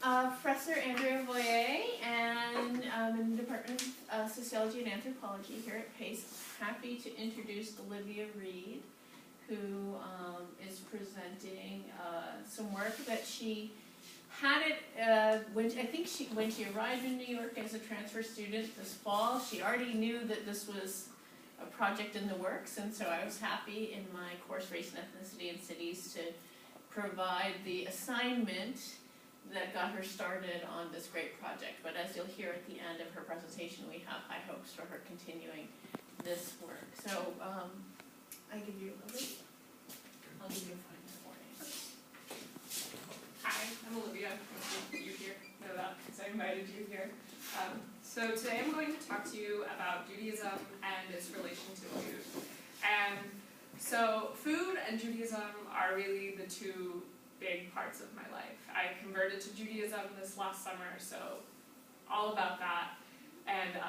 Professor Andrea Voyer, and in the Department of Sociology and Anthropology here at Pace. Happy to introduce Olivia Reid, who is presenting some work that she had when she arrived in New York as a transfer student this fall. She already knew that this was a project in the works, and so I was happy in my course Race and Ethnicity in Cities to provide the assignment that got her started on this great project. But as you'll hear at the end of her presentation, we have high hopes for her continuing this work. So I give you Olivia. I'll give you a fine this morning. Hi, I'm Olivia. You here know that because I invited you here. So today I'm going to talk to you about Judaism and its relation to food. And so food and Judaism are really the two big parts of my life. I converted to Judaism this last summer, so all about that. And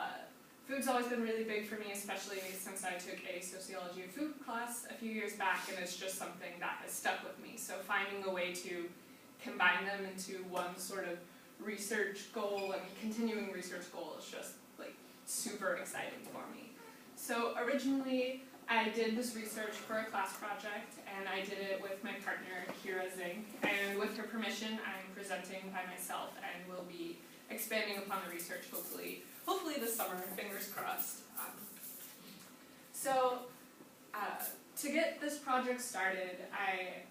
food's always been really big for me, especially since I took a sociology of food class a few years back, and it's just something that has stuck with me. So finding a way to combine them into one sort of research goal and continuing research goal is just like super exciting for me. So originally I did this research for a class project, and I did it with my partner Kira Zing, and with her permission I'm presenting by myself and will be expanding upon the research hopefully this summer, fingers crossed. To get this project started, I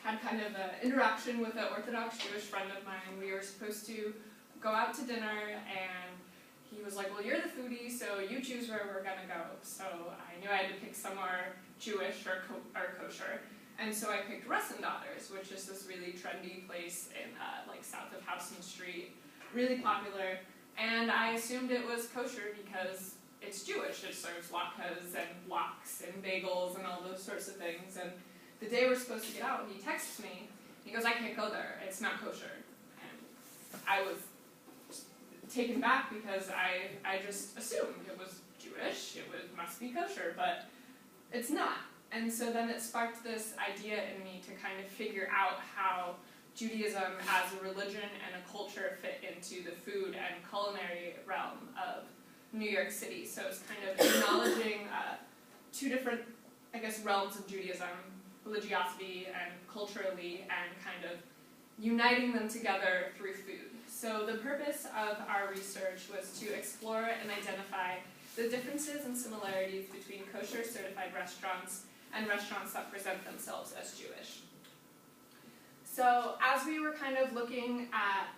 had kind of an interaction with an Orthodox Jewish friend of mine. We were supposed to go out to dinner, and he was like, well, you're the foodie, so you choose where we're going to go. So I knew I had to pick somewhere Jewish or kosher. And so I picked Russ and Daughters, which is this really trendy place in like south of Houston Street, really popular. And I assumed it was kosher because it's Jewish. It serves latkes and lox and bagels and all those sorts of things. And the day we're supposed to get out, he texts me. He goes, I can't go there. It's not kosher. And I was taken back because I just assumed it was Jewish. Must be kosher, but it's not. And so then it sparked this idea in me to kind of figure out how Judaism as a religion and a culture fit into the food and culinary realm of New York City. So it's kind of acknowledging two different, I guess, realms of Judaism, religiosity and culturally, and kind of uniting them together through food. So the purpose of our research was to explore and identify the differences and similarities between kosher certified restaurants and restaurants that present themselves as Jewish. So as we were kind of looking at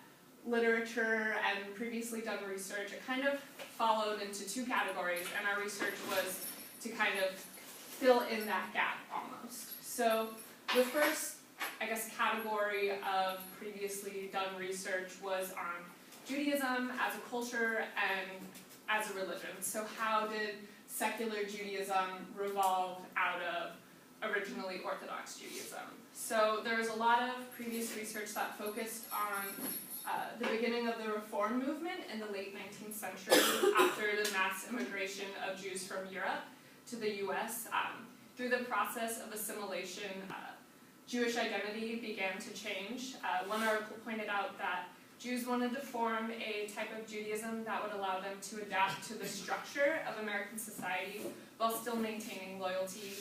literature and previously done research, it kind of followed into two categories, and our research was to kind of fill in that gap almost. So the first, I guess, category of previously done research was on Judaism as a culture and as a religion. So how did secular Judaism revolve out of originally Orthodox Judaism? So there was a lot of previous research that focused on the beginning of the Reform movement in the late 19th century after the mass immigration of Jews from Europe to the US. Through the process of assimilation, Jewish identity began to change. One article pointed out that Jews wanted to form a type of Judaism that would allow them to adapt to the structure of American society while still maintaining loyalty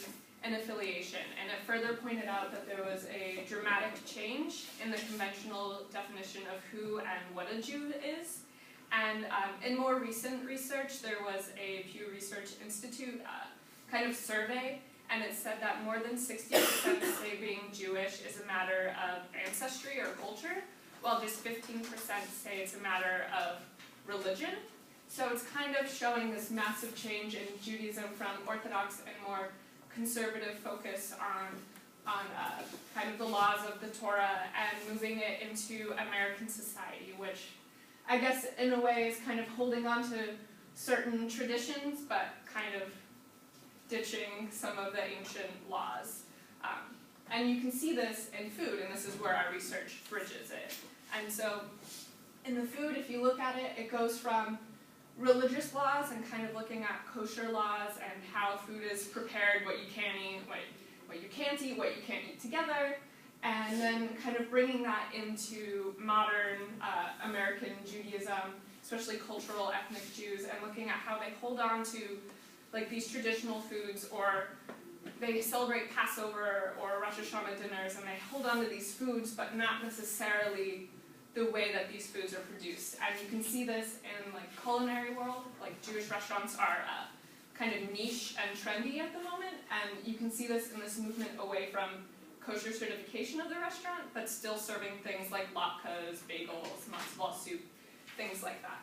and affiliation. And it further pointed out that there was a dramatic change in the conventional definition of who and what a Jew is. And in more recent research, there was a Pew Research Institute kind of survey, and it said that more than 60% say being Jewish is a matter of ancestry or culture, while just 15% say it's a matter of religion. So it's kind of showing this massive change in Judaism from Orthodox and more conservative focus on kind of the laws of the Torah and moving it into American society, which I guess in a way is kind of holding on to certain traditions, but kind of ditching some of the ancient laws. And you can see this in food, and this is where our research bridges it. And so in the food, if you look at it, it goes from religious laws and kind of looking at kosher laws and how food is prepared, what you can eat, what you can't eat, what you can't eat together, and then kind of bringing that into modern American Judaism, especially cultural ethnic Jews, and looking at how they hold on to like these traditional foods, or they celebrate Passover or Rosh Hashanah dinners, and they hold on to these foods, but not necessarily the way that these foods are produced. And you can see this in like culinary world, like Jewish restaurants are kind of niche and trendy at the moment, and you can see this in this movement away from kosher certification of the restaurant, but still serving things like latkes, bagels, matzo ball soup, things like that.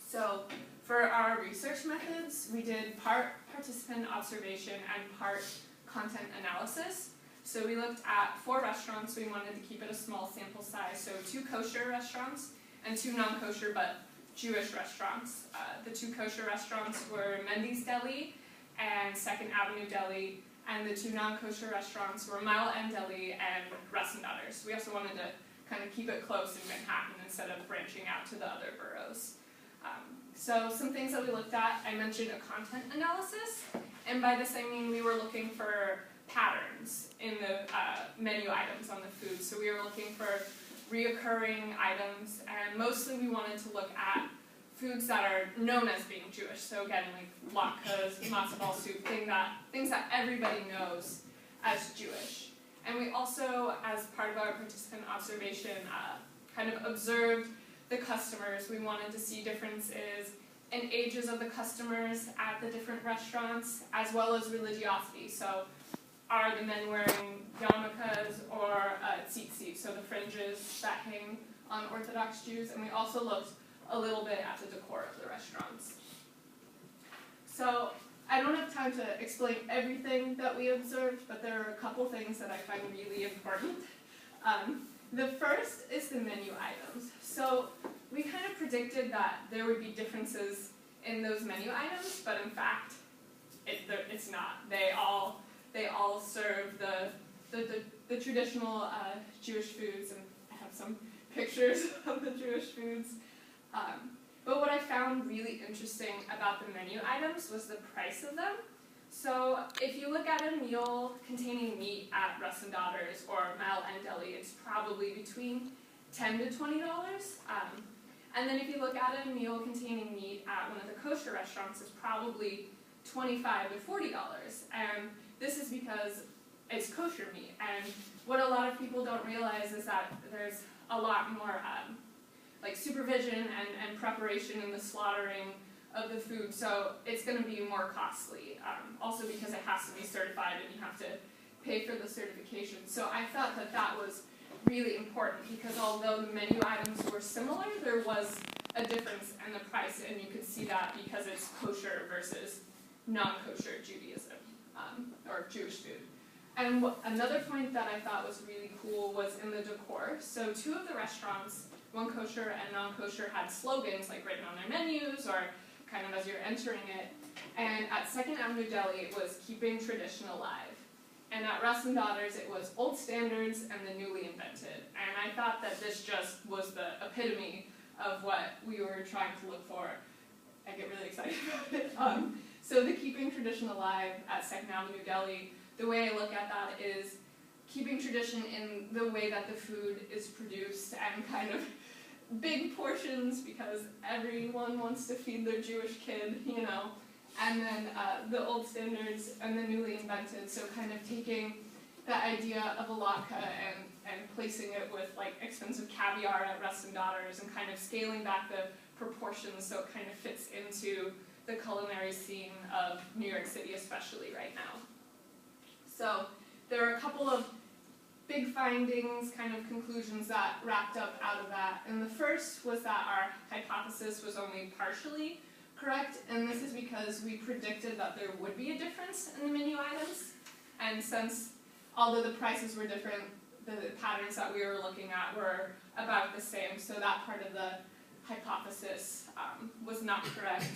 So for our research methods, we did part participant observation and part content analysis. So we looked at 4 restaurants. We wanted to keep it a small sample size, so 2 kosher restaurants and 2 non-kosher but Jewish restaurants. The 2 kosher restaurants were Mendy's Deli and 2nd Avenue Deli, and the 2 non-kosher restaurants were Mile End Deli and Russ and Daughters. We also wanted to kind of keep it close in Manhattan instead of branching out to the other boroughs. So some things that we looked at, I mentioned a content analysis, and by this I mean we were looking for patterns in the menu items on the food. So we were looking for reoccurring items, and mostly we wanted to look at foods that are known as being Jewish. So again, like latkes, matzo ball soup, things that everybody knows as Jewish. And we also, as part of our participant observation, kind of observed the customers. We wanted to see differences in ages of the customers at the different restaurants, as well as religiosity. So are the men wearing yarmulkes or tzitzit, so the fringes that hang on Orthodox Jews? And we also looked a little bit at the decor of the restaurants. So I don't have time to explain everything that we observed, but there are a couple things that I find really important. The first is the menu items. So we kind of predicted that there would be differences in those menu items, but in fact, it's not. They all serve the traditional Jewish foods, and I have some pictures of the Jewish foods. But what I found really interesting about the menu items was the price of them. So if you look at a meal containing meat at Russ and Daughters or Mile End Deli, it's probably between $10 to $20. And then if you look at a meal containing meat at one of the kosher restaurants, it's probably $25 to $40. And this is because it's kosher meat. And what a lot of people don't realize is that there's a lot more like supervision and preparation in the slaughtering of the food, so it's going to be more costly. Also because it has to be certified and you have to pay for the certification. So I thought that that was really important, because although the menu items were similar, there was a difference in the price, and you could see that because it's kosher versus non-kosher Judaism, or Jewish food. And another point that I thought was really cool was in the decor. So 2 of the restaurants, one kosher and non-kosher, had slogans like written on their menus or kind of as you're entering it. And at 2nd Avenue Deli, it was keeping tradition alive. And at Russ and Daughters, it was old standards and the newly invented. And I thought that this just was the epitome of what we were trying to look for. I get really excited about it. So the keeping tradition alive at 2nd Avenue Deli, the way I look at that is keeping tradition in the way that the food is produced, and kind of big portions because everyone wants to feed their Jewish kid, you know. And then the old standards and the newly invented, so kind of taking the idea of a latke and placing it with like expensive caviar at Russ and Daughters, and kind of scaling back the proportions so it kind of fits into the culinary scene of New York City, especially right now. So there are a couple of big findings, kind of conclusions that wrapped up out of that. And the first was that our hypothesis was only partially correct, and this is because we predicted that there would be a difference in the menu items. And since, although the prices were different, the patterns that we were looking at were about the same, so that part of the hypothesis was not correct.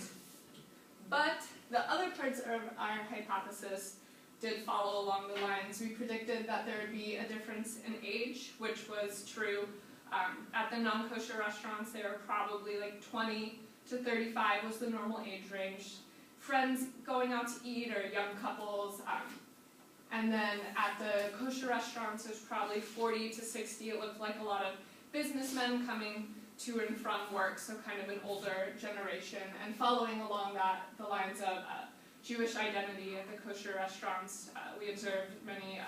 But the other parts of our hypothesis did follow along the lines. We predicted that there would be a difference in age, which was true. At the non-kosher restaurants, they were probably like 20 to 35 was the normal age range. Friends going out to eat or young couples. And then at the kosher restaurants, there's probably 40 to 60. It looked like a lot of businessmen coming to and from work, so kind of an older generation. And following along the lines of Jewish identity at the kosher restaurants, we observed many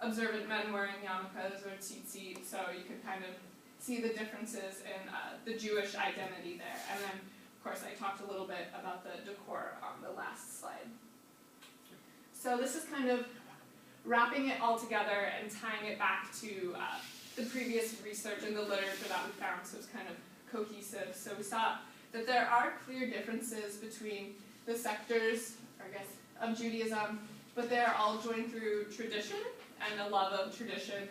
observant men wearing yarmulkes or tzitzit, so you could kind of see the differences in the Jewish identity there. And then, of course, I talked a little bit about the decor on the last slide. So this is kind of wrapping it all together and tying it back to the previous research and the literature that we found, so it's kind of cohesive. So we saw that there are clear differences between the sectors, or I guess, of Judaism, but they're all joined through tradition and a love of tradition.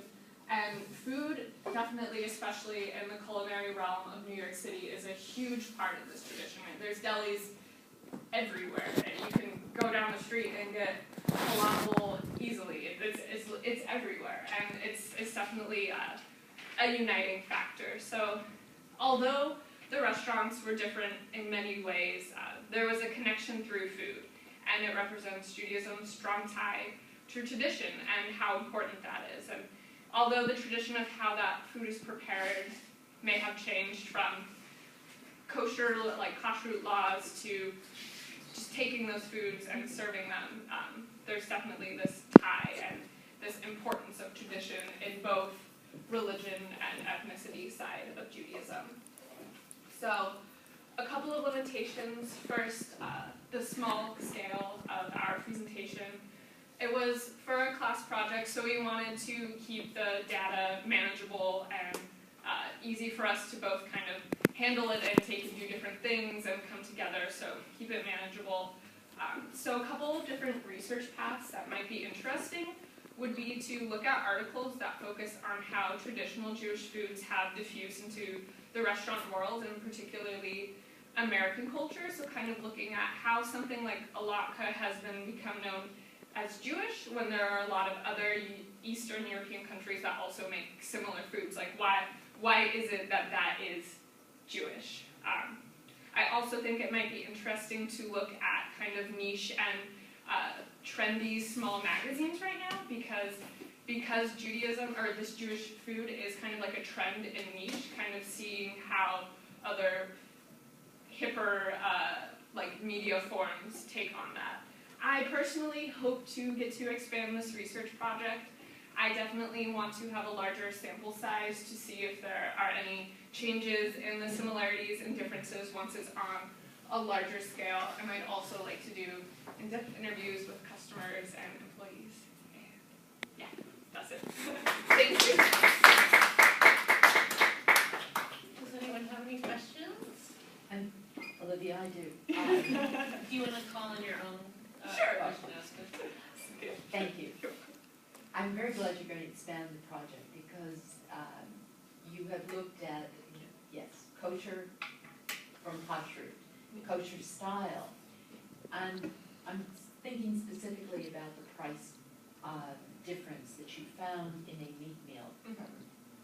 And food, definitely, especially in the culinary realm of New York City, is a huge part of this tradition. There's delis everywhere, and you can go down the street and get falafel easily. It's everywhere, and it's definitely a uniting factor. So, although the restaurants were different in many ways, there was a connection through food, and it represents Judaism's strong tie to tradition and how important that is. And although the tradition of how that food is prepared may have changed from kosher, like kashrut laws, to just taking those foods and serving them, there's definitely this tie and this importance of tradition in both religion and ethnicity side of Judaism. So, a couple of limitations. First, the small scale of our presentation. It was for a class project, so we wanted to keep the data manageable and easy for us to both kind of handle it and take and do different things and come together, so keep it manageable. So a couple of different research paths that might be interesting would be to look at articles that focus on how traditional Jewish foods have diffused into the restaurant world, and particularly American culture, so kind of looking at how something like a latke has become known as Jewish when there are a lot of other Eastern European countries that also make similar foods. Like, why is it that that is Jewish? I also think it might be interesting to look at kind of niche and trendy small magazines right now, because Judaism, or this Jewish food, is kind of like a trend in niche, kind of seeing how other hipper like media forms take on that. I personally hope to get to expand this research project. I definitely want to have a larger sample size to see if there are any changes in the similarities and differences once it's on a larger scale. And I'd also like to do in-depth interviews with customers and employees. And yeah, that's it. Thank you. Does anyone have any questions? And Olivia, I do. Do you want to call in your own Sure. question asker? Thank you. I'm very glad you're going to expand the project because you have looked at, yes, kosher from kashrut, kosher style, and I'm thinking specifically about the price difference that you found in a meat meal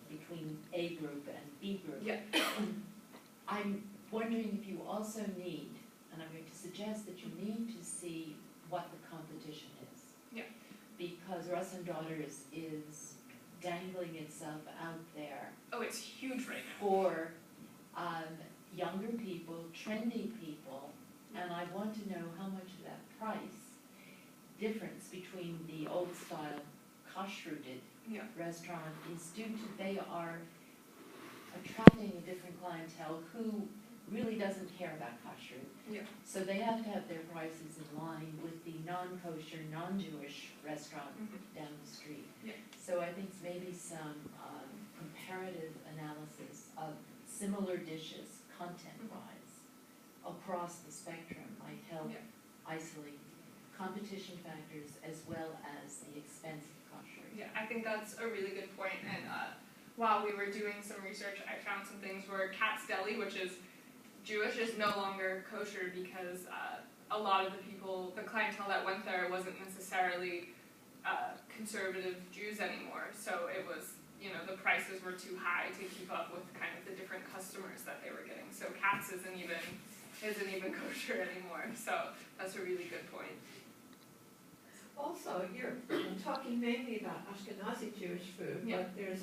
between A group and B group. Yeah. I'm wondering if you also need, and I'm going to suggest that you need to see what the competition is. Yeah. Because Russ and Daughters is dangling itself out there Oh, it's huge right now. for younger people, trendy people, and I want to know how much of that price difference between the old style kashruted restaurant is due to they are attracting a different clientele who really doesn't care about kashrut. Yeah. So they have to have their prices in line with the non-kosher, non-Jewish restaurant down the street. Yeah. So I think maybe some comparative analysis of similar dishes, content-wise, across the spectrum might help isolate competition factors as well as the expense of kosher. Yeah, I think that's a really good point. And while we were doing some research, I found some things where Kat's Deli, which is Jewish, is no longer kosher because a lot of the people, the clientele that went there wasn't necessarily conservative Jews anymore. So it was, the prices were too high to keep up with kind of the different customers that they were getting. So Kat's isn't even kosher anymore. So that's a really good point. Also, you're talking mainly about Ashkenazi Jewish food, Yeah. but there's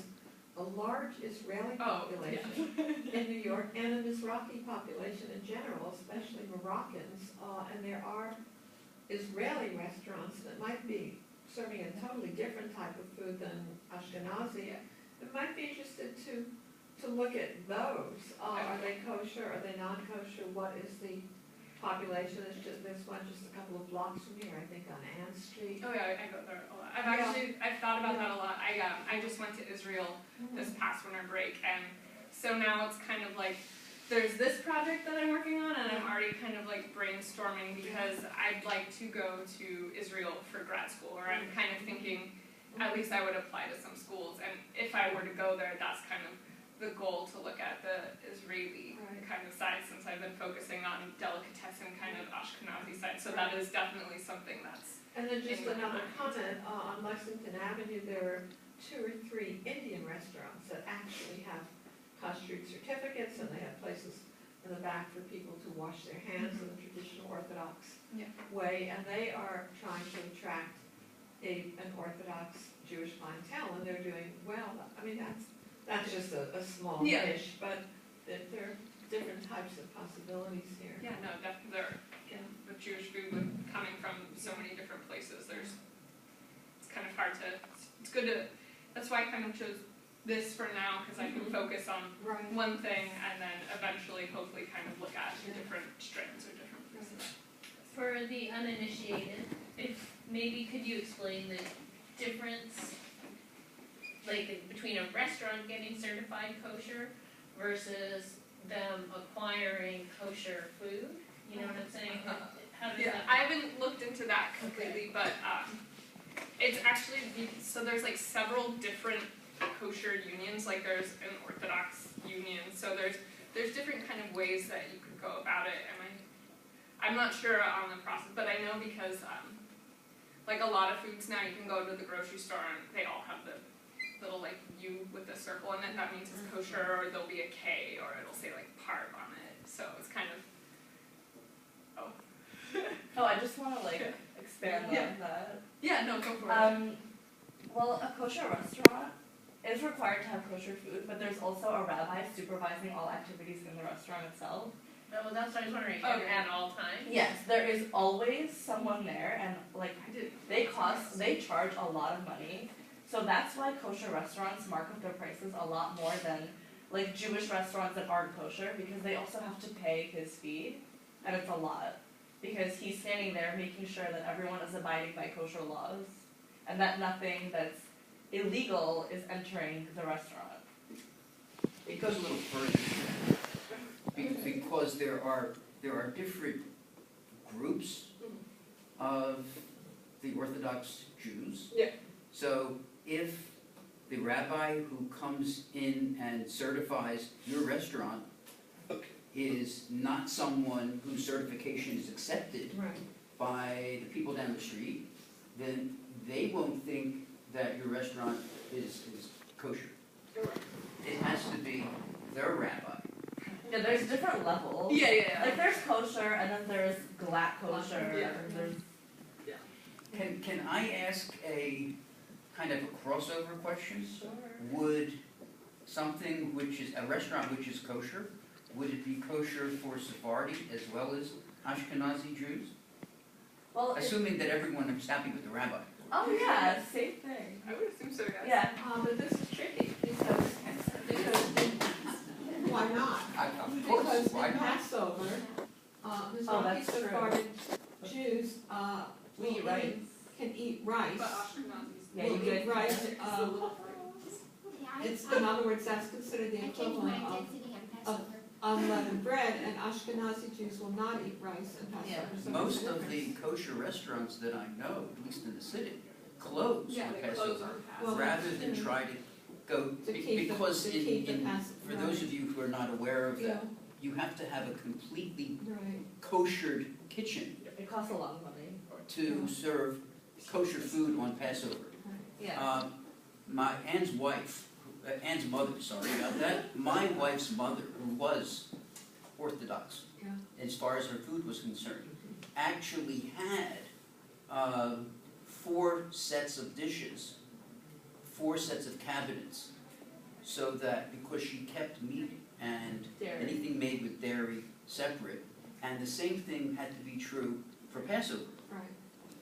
a large Israeli Oh, population in New York and a Mizrahi population in general, especially Moroccans, and there are Israeli restaurants that might be serving a totally different type of food than Ashkenazi. It might be interested to look at those. Are they kosher, are they non-kosher, what is the population? There's one just a couple of blocks from here, I think on Ann Street. Oh yeah, I go there a lot. Yeah. I've thought about that a lot. I just went to Israel this past winter break, and so now it's kind of like there's this project that I'm working on, and I'm already kind of like brainstorming because I'd like to go to Israel for grad school, or I'm kind of thinking at least I would apply to some schools, and if I were to go there, that's kind of the goal, to look at the Israeli kind of side, since I've been focusing on delicatessen kind of Ashkenazi side, so that is definitely something that's. And then just in my another mind. comment, on Lexington Avenue, there are 2 or 3 Indian restaurants that actually have kosher certificates, and they have places in the back for people to wash their hands in the traditional Orthodox way, and they are trying to attract an Orthodox Jewish clientele, and they're doing well. I mean, that's just a small niche, but there are different types of possibilities here. Yeah, no, definitely there. With Jewish food, coming from so many different places, it's kind of hard to. It's good to. That's why I kind of chose this for now, because I can focus on one thing and then eventually, hopefully, kind of look at the different strands or different places. For the uninitiated, maybe could you explain the difference, like between a restaurant getting certified kosher versus them acquiring kosher food? You know what I'm saying? How does that? I haven't looked into that completely, but it's actually so there's like several different kosher unions. Like there's an Orthodox union, so there's different kind of ways that you could go about it. And I'm not sure on the process, but I know because like a lot of foods now, you can go to the grocery store and they all have the little like U with the circle in it. That means it's kosher, or there'll be a K, or it'll say like parv on it. So it's kind of Oh, I just want to like expand on that. Yeah, no, go for it. Well, a kosher restaurant is required to have kosher food, but there's also a rabbi supervising all activities in the restaurant itself. No, that's what I was wondering. Okay. At all times? Yes, there is always someone there, and like I did. they charge a lot of money. So that's why kosher restaurants mark up their prices a lot more than like Jewish restaurants that aren't kosher, because they also have to pay his fee, and it's a lot. Because he's standing there making sure that everyone is abiding by kosher laws, and that nothing that's illegal is entering the restaurant. It goes a little further, because there are different groups of the Orthodox Jews. Yeah. So if the rabbi who comes in and certifies your restaurant is not someone whose certification is accepted by the people down the street, then they won't think that your restaurant is kosher. It has to be their rabbi. Yeah, there's different levels. Yeah. Like there's kosher, and then there's glatt kosher. Yeah. There's Can I ask a kind of a crossover question? Sure. Would something which is a restaurant which is kosher, would it be kosher for Sephardi as well as Ashkenazi Jews? well. Assuming that everyone is happy with the rabbi. Oh yeah, same thing. I would assume so, guys. Yeah. But this is tricky, because why not? Of course, Because why in not? Passover, Mizrahi that's true. Sephardic Jews, We eat rice. can eat rice. But Ashkenazis. Yeah, Will you eat guys. rice, it's, in other words, that's considered the equivalent of unleavened bread, and Ashkenazi Jews will not eat rice in Passover. Yeah. So Most there's a of the difference. kosher restaurants that I know, at least in the city, close Yeah, on they close Passover, on Well, rather than try to go, To keep the- because to keep the for those of you who are not aware of Yeah, that, you have to have a completely right. koshered kitchen It costs a lot of money. to serve kosher food on Passover. Yeah. My Ann's wife, Ann's mother, sorry about that, my wife's mother, who was Orthodox, Yeah. as far as her food was concerned, actually had 4 sets of dishes, 4 sets of cabinets, so that, because she kept meat and Dairy. anything made with dairy separate, and the same thing had to be true for Passover. Right.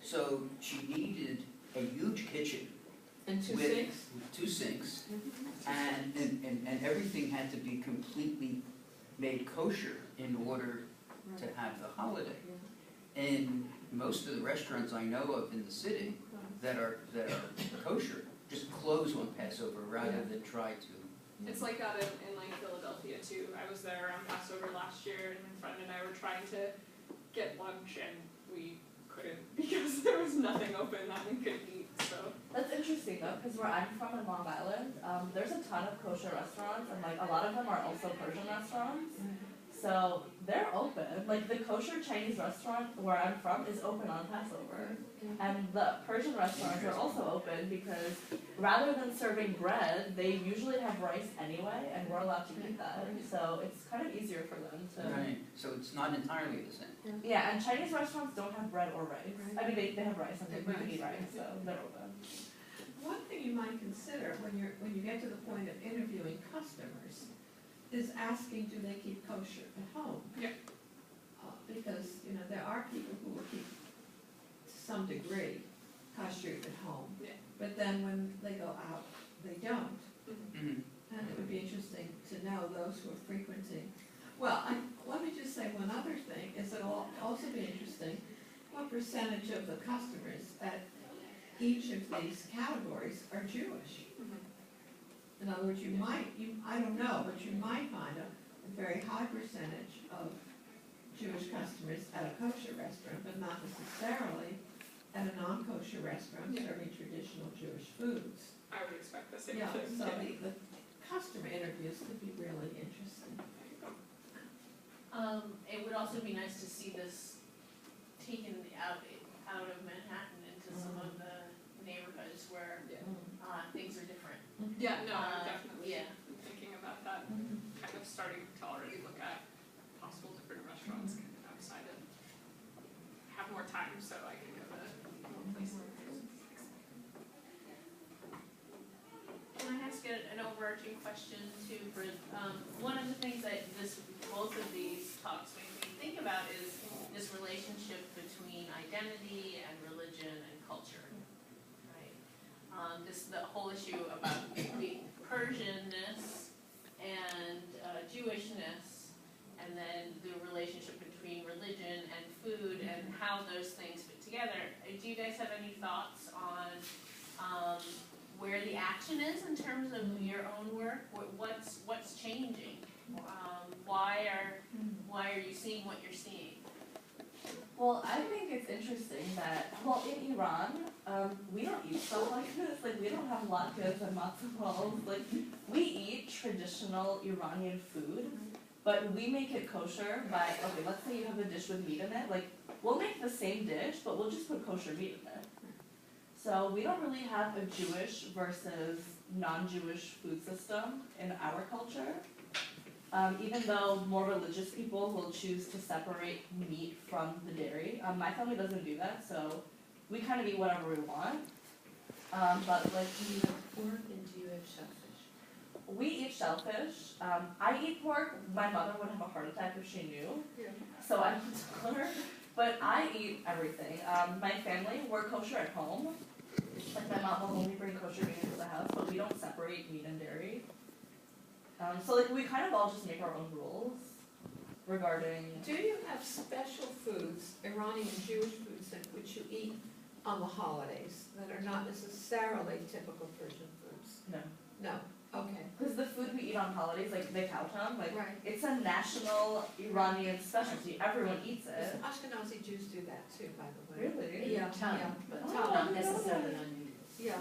So she needed a huge kitchen And 2 with sinks? 2 sinks, and everything had to be completely made kosher in order to have the holiday. And most of the restaurants I know of in the city that are kosher just close on Passover rather than try to. It's like that in like Philadelphia too. I was there around Passover last year, and my friend and I were trying to get lunch, and we couldn't because there was nothing open that we could eat. So That's interesting though, because where I'm from in Long Island, there's a ton of kosher restaurants, and like a lot of them are also Persian restaurants. So they're open. Like the kosher Chinese restaurant where I'm from is open on Passover. And the Persian restaurants are also open because rather than serving bread, they usually have rice anyway, and we're allowed to eat that. So it's kind of easier for them to. Right, so it's not entirely the same. Yeah, and Chinese restaurants don't have bread or rice. I mean, they have rice, and They we have can eat rice. rice, so they're open. One thing you might consider when you get to the point of interviewing customers is asking, do they keep kosher at home? Yeah. Because, there are people who will keep, to some degree, kosher at home. Yeah. But then when they go out, they don't. Mhm. And it would be interesting to know those who are frequenting. Well, let me just say one other thing, is it'll also be interesting, what percentage of the customers at each of these categories are Jewish? In other words, I don't know, but you might find a very high percentage of Jewish customers at a kosher restaurant, but not necessarily at a non-kosher restaurant serving traditional Jewish foods. I would expect the same Yeah, thing. so the customer interviews could be really interesting. It would also be nice to see this taken out of Manhattan into some of the neighborhoods where things are different. Yeah, no, I'm definitely yeah. thinking about that. Kind of starting to already look at possible different restaurants kind of outside of have more time so I can go to more places. Can I ask an overarching question too, for, one of the things that both of these talks make me think about is this relationship between identity and religion and culture, right? The whole issue about the Persianness and Jewishness, and then the relationship between religion and food and how those things fit together. Do you guys have any thoughts on where the action is in terms of your own work? What's changing? Why are you seeing what you're seeing? Well, I think it's interesting that, in Iran, we don't eat stuff like this. Like, we don't have latkes and matzo balls. Like, we eat traditional Iranian food, but we make it kosher by, okay, let's say you have a dish with meat in it. Like, we'll make the same dish, but we'll just put kosher meat in it. So we don't really have a Jewish versus non-Jewish food system in our culture. Even though more religious people will choose to separate meat from the dairy. My family doesn't do that, so we kind of eat whatever we want. But like, Do you have pork and do you have shellfish? we eat shellfish. I eat pork. My mother would have a heart attack if she knew. Yeah. So I don't tell her. But I eat everything. My family, we're kosher at home. Like my mom will only bring kosher meat into the house, but we don't separate meat and dairy. So like we kind of all just make our own rules regarding. Do you have special foods, Iranian Jewish foods, that which you eat on the holidays that are not necessarily typical Persian foods? No. No, okay. Because the food we eat on holidays, like the cow tongue, like Right. it's a national Iranian specialty. Everyone eats it. Ashkenazi Jews do that too, by the way. Really? Yeah, Tongue, yeah. but Oh, not no. necessarily on noodles. Yeah.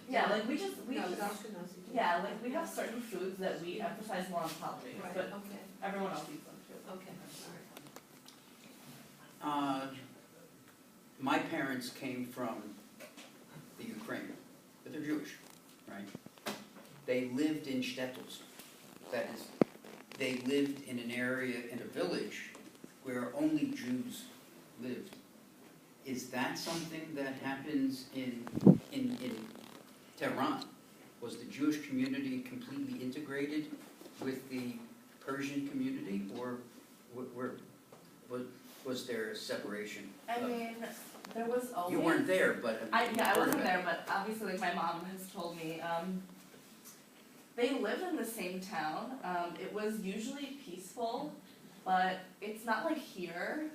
Yeah, like we No, just Ashkenazi Jews. yeah, like we have certain foods that we emphasize more on holidays, Right, but okay, everyone else eats them too. okay, all right. My parents came from the Ukraine, but they're Jewish, right? They lived in shtetls. That is, they lived in an area, in a village, where only Jews lived. is that something that happens in Tehran? Was the Jewish community completely integrated with the Persian community, or was there a separation? I mean, there was always. You weren't there, but I heard wasn't of it. there, but obviously, like, my mom has told me, they lived in the same town. It was usually peaceful, but it's not like here,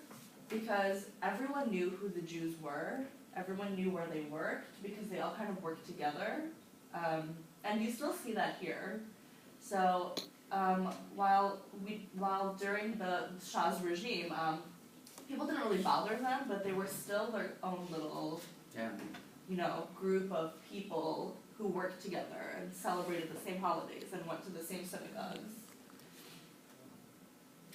because everyone knew who the Jews were. Everyone knew where they worked, because they all kind of worked together. And you still see that here. So, while during the Shah's regime, people didn't really bother them, but they were still their own little, Yeah. Group of people who worked together and celebrated the same holidays and went to the same synagogues.